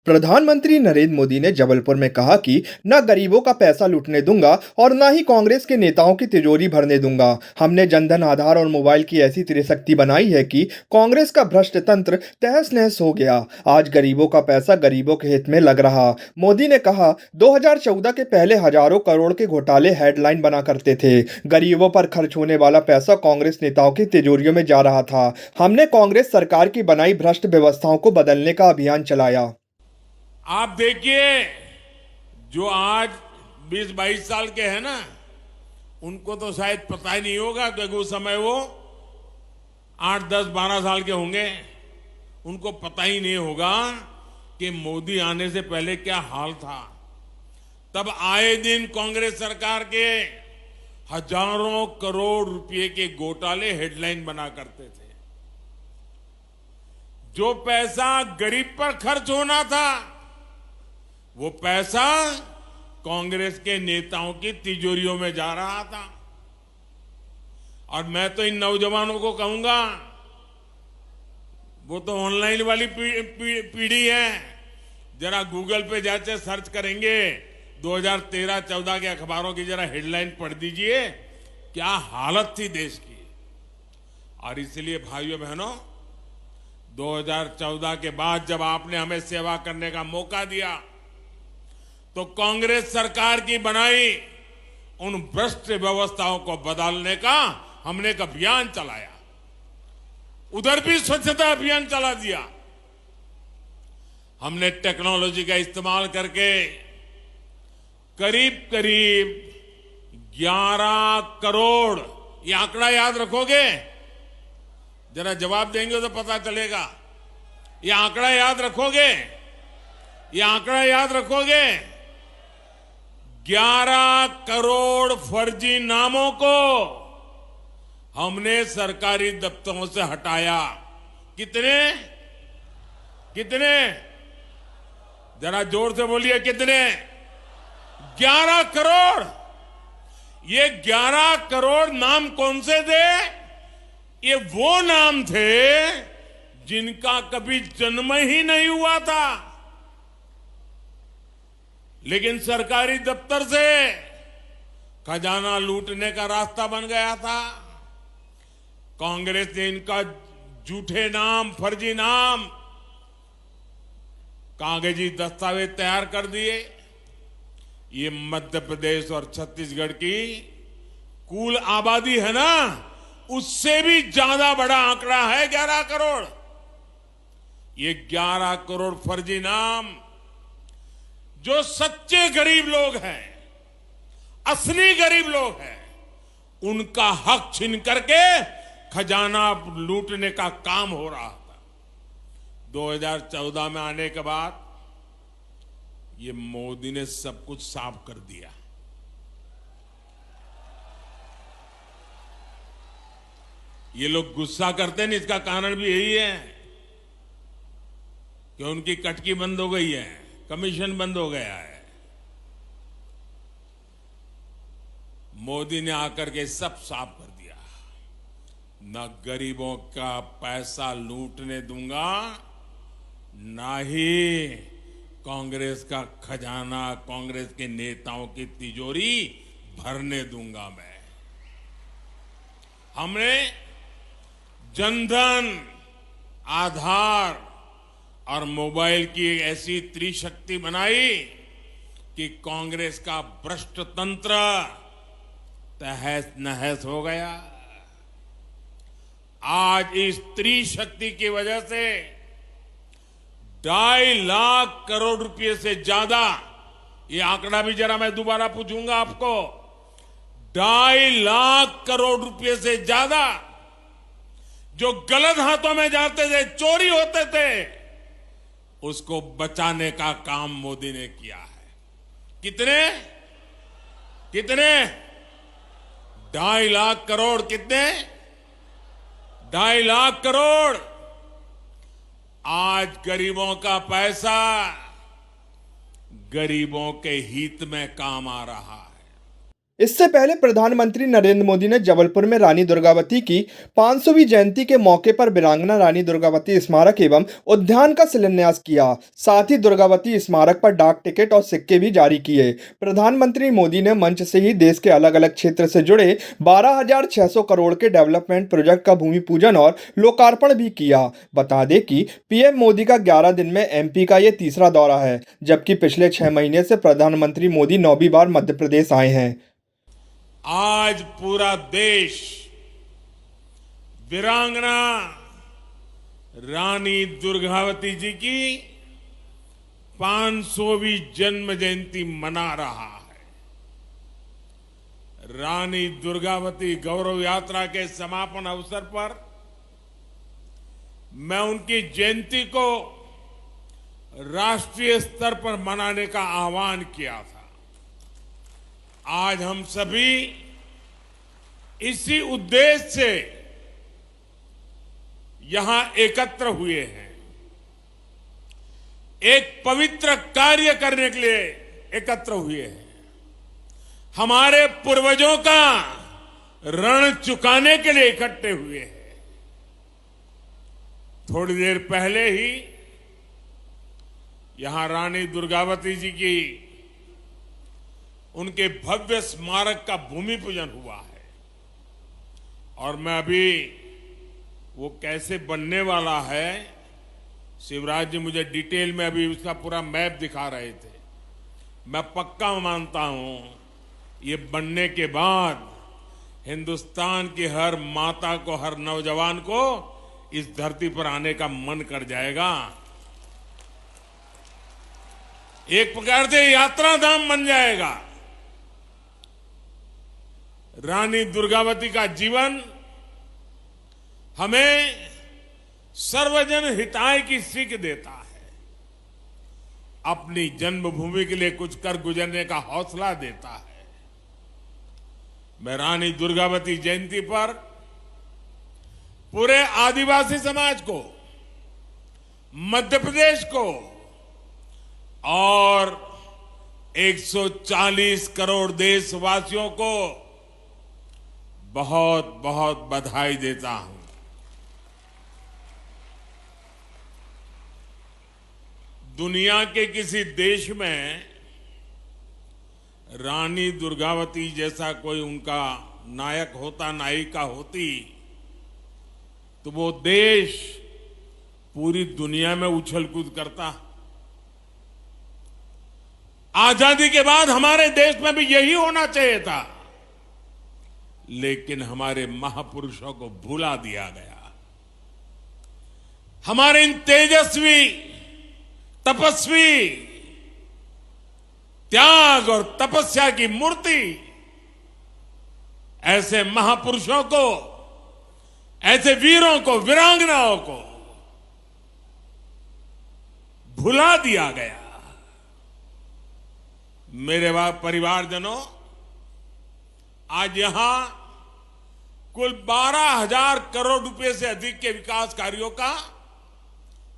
प्रधानमंत्री नरेंद्र मोदी ने जबलपुर में कहा कि न गरीबों का पैसा लूटने दूंगा और न ही कांग्रेस के नेताओं की तिजोरी भरने दूंगा। हमने जनधन, आधार और मोबाइल की ऐसी त्रिशक्ति बनाई है कि कांग्रेस का भ्रष्ट तंत्र तहस नहस हो गया। आज गरीबों का पैसा गरीबों के हित में लग रहा। मोदी ने कहा, 2014 के पहले हजारों करोड़ के घोटाले हेडलाइन बना करते थे। गरीबों पर खर्च होने वाला पैसा कांग्रेस नेताओं की तिजोरियों में जा रहा था। हमने कांग्रेस सरकार की बनाई भ्रष्ट व्यवस्थाओं को बदलने का अभियान चलाया। आप देखिए, जो आज 20-22 साल के हैं ना, उनको तो शायद पता ही नहीं होगा, क्योंकि उस समय वो 8, 10, 12 साल के होंगे। उनको पता ही नहीं होगा कि मोदी आने से पहले क्या हाल था। तब आए दिन कांग्रेस सरकार के हजारों करोड़ रुपए के घोटाले हेडलाइन बना करते थे। जो पैसा गरीब पर खर्च होना था, वो पैसा कांग्रेस के नेताओं की तिजोरियों में जा रहा था। और मैं तो इन नौजवानों को कहूंगा, वो तो ऑनलाइन वाली पीढ़ी है। जरा गूगल पे जाके सर्च करेंगे, 2013-14 के अखबारों की जरा हेडलाइन पढ़ दीजिए, क्या हालत थी देश की। और इसलिए भाइयों बहनों, 2014 के बाद जब आपने हमें सेवा करने का मौका दिया, तो कांग्रेस सरकार की बनाई उन भ्रष्ट व्यवस्थाओं को बदलने का हमने एक अभियान चलाया। उधर भी स्वच्छता अभियान चला दिया। हमने टेक्नोलॉजी का इस्तेमाल करके करीब करीब 11 करोड़, ये आंकड़ा याद रखोगे? जरा जवाब देंगे तो पता चलेगा। ये आंकड़ा याद रखोगे? ये आंकड़ा याद रखोगे? 11 करोड़ फर्जी नामों को हमने सरकारी दफ्तरों से हटाया। कितने? कितने? जरा जोर से बोलिए, कितने? 11 करोड़। ये 11 करोड़ नाम कौन से थे? ये वो नाम थे जिनका कभी जन्म ही नहीं हुआ था, लेकिन सरकारी दफ्तर से खजाना लूटने का रास्ता बन गया था। कांग्रेस ने इनका झूठे नाम, फर्जी नाम, कागजी दस्तावेज तैयार कर दिए। ये मध्य प्रदेश और छत्तीसगढ़ की कुल आबादी है ना, उससे भी ज्यादा बड़ा आंकड़ा है 11 करोड़। ये 11 करोड़ फर्जी नाम, जो सच्चे गरीब लोग हैं, असली गरीब लोग हैं, उनका हक छीन करके खजाना लूटने का काम हो रहा था। 2014 में आने के बाद ये मोदी ने सब कुछ साफ कर दिया। ये लोग गुस्सा करते हैं, इसका कारण भी यही है कि उनकी कटकी बंद हो गई है, कमीशन बंद हो गया है। मोदी ने आकर के सब साफ कर दिया। न गरीबों का पैसा लूटने दूंगा, ना ही कांग्रेस का खजाना, कांग्रेस के नेताओं की तिजोरी भरने दूंगा मैं। हमने जनधन, आधार और मोबाइल की एक ऐसी त्रिशक्ति बनाई कि कांग्रेस का भ्रष्ट तंत्र तहस नहस हो गया। आज इस त्रिशक्ति की वजह से 2.5 लाख करोड़ रुपए से ज्यादा, ये आंकड़ा भी जरा मैं दोबारा पूछूंगा आपको, 2.5 लाख करोड़ रुपए से ज्यादा जो गलत हाथों में जाते थे, चोरी होते थे, उसको बचाने का काम मोदी ने किया है। कितने? कितने? 2.5 लाख करोड़। कितने? 2.5 लाख करोड़। आज गरीबों का पैसा गरीबों के हित में काम आ रहा है। इससे पहले प्रधानमंत्री नरेंद्र मोदी ने जबलपुर में रानी दुर्गावती की 500वीं जयंती के मौके पर वीरांगना रानी दुर्गावती स्मारक एवं उद्यान का शिलान्यास किया। साथ ही दुर्गावती स्मारक पर डाक टिकट और सिक्के भी जारी किए। प्रधानमंत्री मोदी ने मंच से ही देश के अलग अलग क्षेत्र से जुड़े 12,600 करोड़ के डेवलपमेंट प्रोजेक्ट का भूमि पूजन और लोकार्पण भी किया। बता दें कि पीएम मोदी का 11 दिन में एमपी का ये तीसरा दौरा है, जबकि पिछले 6 महीने से प्रधानमंत्री मोदी 9वीं बार मध्य प्रदेश आए हैं। आज पूरा देश वीरांगना रानी दुर्गावती जी की 500वीं जन्म जयंती मना रहा है। रानी दुर्गावती गौरव यात्रा के समापन अवसर पर मैं उनकी जयंती को राष्ट्रीय स्तर पर मनाने का आह्वान किया था। आज हम सभी इसी उद्देश्य से यहां एकत्र हुए हैं। एक पवित्र कार्य करने के लिए एकत्र हुए हैं। हमारे पूर्वजों का ऋण चुकाने के लिए इकट्ठे हुए हैं। थोड़ी देर पहले ही यहां रानी दुर्गावती जी की उनके भव्य स्मारक का भूमि पूजन हुआ है और मैं अभी वो कैसे बनने वाला है, शिवराज जी मुझे डिटेल में अभी उसका पूरा मैप दिखा रहे थे। मैं पक्का मानता हूं ये बनने के बाद हिंदुस्तान की हर माता को, हर नौजवान को इस धरती पर आने का मन कर जाएगा। एक प्रकार से यात्रा धाम बन जाएगा। रानी दुर्गावती का जीवन हमें सर्वजन हिताय की सीख देता है। अपनी जन्मभूमि के लिए कुछ कर गुजरने का हौसला देता है। मैं रानी दुर्गावती जयंती पर पूरे आदिवासी समाज को, मध्य प्रदेश को और 140 करोड़ देशवासियों को बहुत बहुत बधाई देता हूं। दुनिया के किसी देश में रानी दुर्गावती जैसा कोई उनका नायक होता, नायिका होती, तो वो देश पूरी दुनिया में उछल कूद करता। आजादी के बाद हमारे देश में भी यही होना चाहिए था, लेकिन हमारे महापुरुषों को भुला दिया गया। हमारे इन तेजस्वी, तपस्वी, त्याग और तपस्या की मूर्ति ऐसे महापुरुषों को, ऐसे वीरों को, वीरांगनाओं को भुला दिया गया। मेरे परिवारजनों, आज यहां कुल 12,000 करोड़ रुपए से अधिक के विकास कार्यों का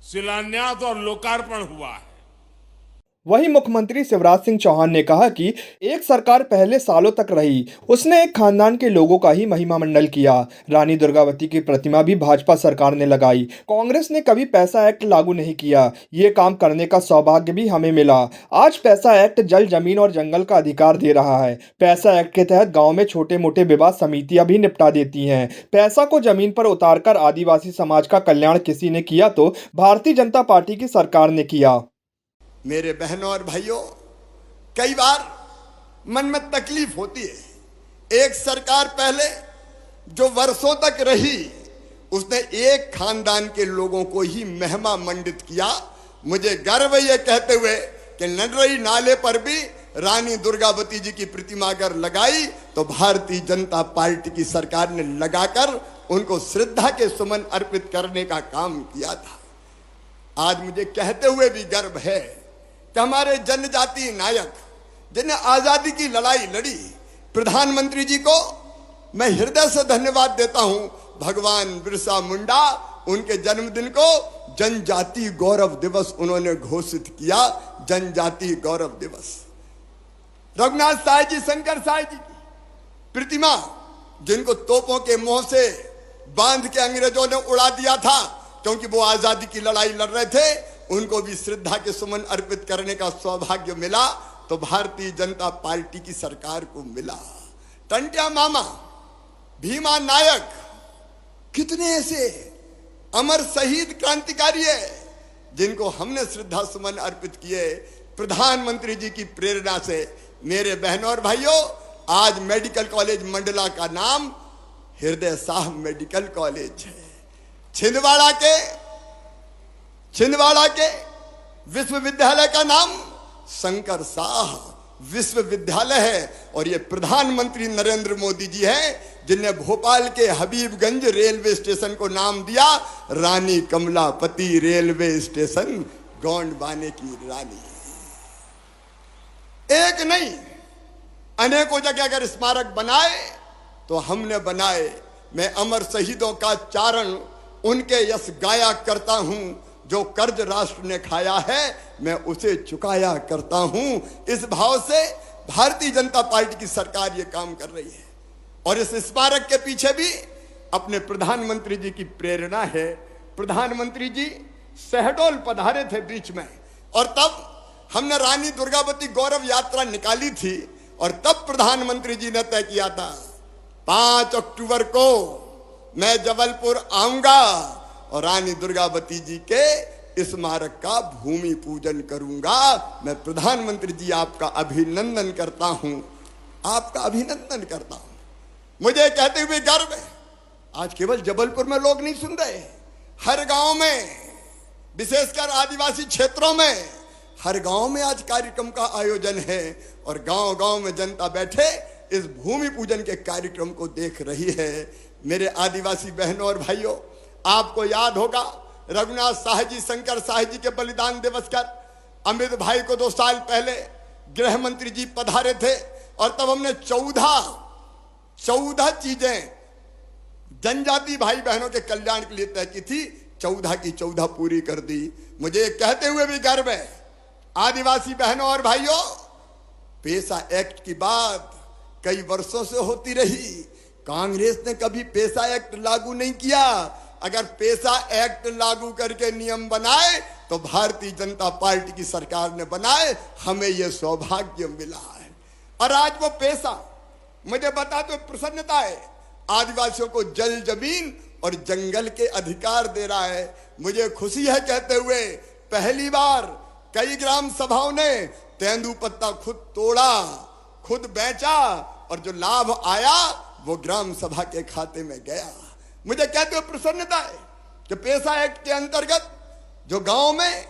शिलान्यास और लोकार्पण हुआ है। वहीं मुख्यमंत्री शिवराज सिंह चौहान ने कहा कि एक सरकार पहले सालों तक रही, उसने एक खानदान के लोगों का ही महिमा मंडल किया। रानी दुर्गावती की प्रतिमा भी भाजपा सरकार ने लगाई। कांग्रेस ने कभी पैसा एक्ट लागू नहीं किया। ये काम करने का सौभाग्य भी हमें मिला। आज पैसा एक्ट जल, जमीन और जंगल का अधिकार दे रहा है। पैसा एक्ट के तहत गाँव में छोटे मोटे विवाद समितियां भी निपटा देती हैं। पैसा को जमीन पर उतारकर आदिवासी समाज का कल्याण किसी ने किया तो भारतीय जनता पार्टी की सरकार ने किया। मेरे बहनों और भाइयों, कई बार मन में तकलीफ होती है। एक सरकार पहले जो वर्षों तक रही, उसने एक खानदान के लोगों को ही महिमा मंडित किया। मुझे गर्व है ये कहते हुए कि नडरई नाले पर भी रानी दुर्गावती जी की प्रतिमा अगर लगाई तो भारतीय जनता पार्टी की सरकार ने लगाकर उनको श्रद्धा के सुमन अर्पित करने का काम किया था। आज मुझे कहते हुए भी गर्व है कि हमारे जनजातीय नायक जिन्हें आजादी की लड़ाई लड़ी, प्रधानमंत्री जी को मैं हृदय से धन्यवाद देता हूं। भगवान बिरसा मुंडा, उनके जन्मदिन को जनजातीय गौरव दिवस उन्होंने घोषित किया। जनजातीय गौरव दिवस। रघुनाथ साय जी, शंकर साय जी, प्रतिमा जिनको तोपों के मुंह से बांध के अंग्रेजों ने उड़ा दिया था क्योंकि वो आजादी की लड़ाई लड़ रहे थे, उनको भी श्रद्धा के सुमन अर्पित करने का सौभाग्य मिला तो भारतीय जनता पार्टी की सरकार को मिला। टंट्या मामा, भीमा नायक, कितने ऐसे अमर शहीद क्रांतिकारी है जिनको हमने श्रद्धा सुमन अर्पित किए। प्रधानमंत्री जी की प्रेरणा से मेरे बहनों और भाइयों, आज मेडिकल कॉलेज मंडला का नाम हृदय शाह मेडिकल कॉलेज है। छिंदवाड़ा के विश्वविद्यालय का नाम शंकर शाह विश्वविद्यालय है और ये प्रधानमंत्री नरेंद्र मोदी जी हैं जिनने भोपाल के हबीबगंज रेलवे स्टेशन को नाम दिया रानी कमलापति रेलवे स्टेशन, गोंड बाने की रानी। एक नहीं, अनेकों जगह अगर स्मारक बनाए तो हमने बनाए। मैं अमर शहीदों का चारण उनके यश गाया करता हूं, जो कर्ज राष्ट्र ने खाया है मैं उसे चुकाया करता हूं। इस भाव से भारतीय जनता पार्टी की सरकार ये काम कर रही है और इस स्मारक के पीछे भी अपने प्रधानमंत्री जी की प्रेरणा है। प्रधानमंत्री जी शहडोल पधारे थे बीच में और तब हमने रानी दुर्गावती गौरव यात्रा निकाली थी और तब प्रधानमंत्री जी ने तय किया था 5 अक्टूबर को मैं जबलपुर आऊंगा और रानी दुर्गावती जी के स्मारक का भूमि पूजन करूंगा। मैं प्रधानमंत्री जी आपका अभिनंदन करता हूं, आपका अभिनंदन करता हूं। मुझे कहते हुए गर्व है, आज केवल जबलपुर में लोग नहीं सुन रहे, हर गांव में, विशेषकर आदिवासी क्षेत्रों में, हर गांव में आज कार्यक्रम का आयोजन है और गांव गांव में जनता बैठे इस भूमि पूजन के कार्यक्रम को देख रही है। मेरे आदिवासी बहनों और भाइयों, आपको याद होगा रघुनाथ शाह जी, शंकर शाह जी के बलिदान दिवस पर अमित भाई को 2 साल पहले गृह मंत्री जी पधारे थे और तब हमने 14 चीजें जनजाति भाई बहनों के कल्याण के लिए तय की थी। 14 की 14 पूरी कर दी। मुझे कहते हुए भी गर्व है, आदिवासी बहनों और भाइयों, पेशा एक्ट की बात कई वर्षों से होती रही, कांग्रेस ने कभी पेशा एक्ट लागू नहीं किया। अगर पेशा एक्ट लागू करके नियम बनाए तो भारतीय जनता पार्टी की सरकार ने बनाए, हमें यह सौभाग्य मिला है। और आज वो पेशा, मुझे बता दो, प्रसन्नता है, आदिवासियों को जल, जमीन और जंगल के अधिकार दे रहा है। मुझे खुशी है कहते हुए पहली बार कई ग्राम सभाओं ने तेंदुपत्ता खुद तोड़ा, खुद बेचा और जो लाभ आया वो ग्राम सभा के खाते में गया। मुझे कहते हुए प्रसन्नता है कि पेशा एक्ट के अंतर्गत जो गांव में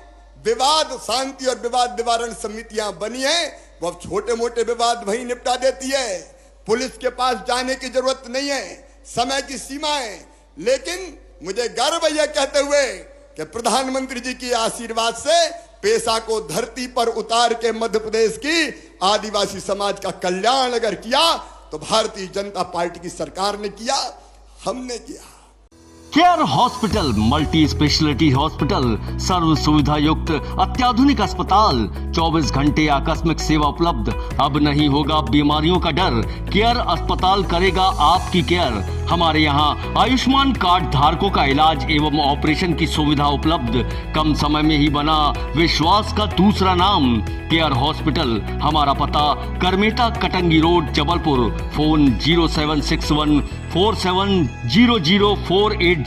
विवाद शांति और विवाद निवारण समितियां बनी हैं, वो अब छोटे मोटे विवाद वहीं निपटा देती है। पुलिस के पास जाने की जरूरत नहीं है, समय की सीमा है। लेकिन मुझे गर्व है यह कहते हुए कि प्रधानमंत्री जी के आशीर्वाद से पेशा को धरती पर उतार के मध्य प्रदेश की आदिवासी समाज का कल्याण अगर किया तो भारतीय जनता पार्टी की सरकार ने किया, हमने किया। Care hospital multi speciality hospital, सर्व सुविधा युक्त अत्याधुनिक अस्पताल, 24 घंटे आकस्मिक सेवा उपलब्ध। अब नहीं होगा बीमारियों का डर, केयर अस्पताल करेगा आपकी केयर। हमारे यहाँ आयुष्मान कार्ड धारकों का इलाज एवं ऑपरेशन की सुविधा उपलब्ध। कम समय में ही बना विश्वास का दूसरा नाम केयर हॉस्पिटल। हमारा पता करमेटा कटंगी रोड, जबलपुर। फोन 0761 4700 480।